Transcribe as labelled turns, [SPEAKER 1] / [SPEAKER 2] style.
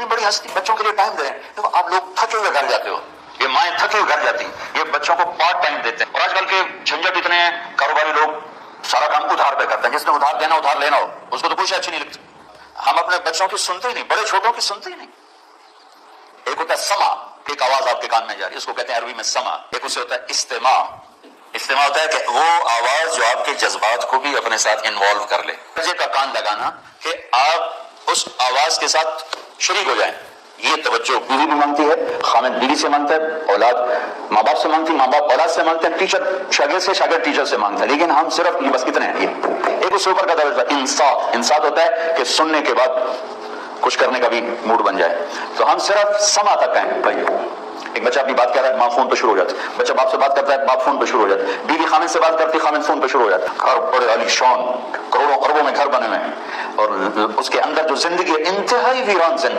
[SPEAKER 1] इतनी बड़ी हस्ती बच्चों के लिए टाइम दे रहे हैं। देखो आप लोग थके हुए घर जाते हो, ये माएं थके हुए घर जाती हैं, ये बच्चों को पार्ट टाइम देते हैं। और आजकल के झंझट इतने हैं, कारोबारी लोग सारा काम उधार पे करते हैं, जिसने उधार देना उधार लेना हो उसको तो कुछ अच्छी नहीं लगती। हम अपने बच्चों की सुनते ही नहीं, बड़े छोटों की सुनते ही नहीं। एक होता है समा, एक आवाज आपके कान में जा रही है, इसको कहते हैं अरबी में समा। एक उससे होता है इस्तेमा। इस्तेमा होता है कि वो आवाज जो आपके जज्बात को भी अपने साथ इन्वॉल्व कर ले। दर्जे का कान लगाना कि आप उस आवाज के साथ शरीक हो जाएं। ये तवज्जो बीवी भी मांगती है, खामिद बीवी से मांगता है, औलाद माँ बाप से मांगती है, माँ बाप औलाद से मांगते हैं, टीचर शागिर्द से, शागिर्द टीचर से मांगता है। लेकिन हम सिर्फ ये बस कितने हैं, ये एक उससे ऊपर का दर्जा इंसाफ। इंसाफ होता है कि सुनने के बाद कुछ करने का भी मूड बन जाए। तो हम सिर्फ समा तक हैं भाई। एक बच्चा अपनी बात कर रहा है, माँ फोन पे शुरू हो जाती है। बच्चा बाप से बात करता है, बाप फोन पे शुरू हो जाता है। बीवी खामिद से बात करती है, खामिद फोन पे शुरू हो जाता है। घर बड़े आलीशान, करोड़ों अरबों में घर बने हुए हैं और उसके अंदर जो जिंदगी है इंतहाई वीरान जिंदगी।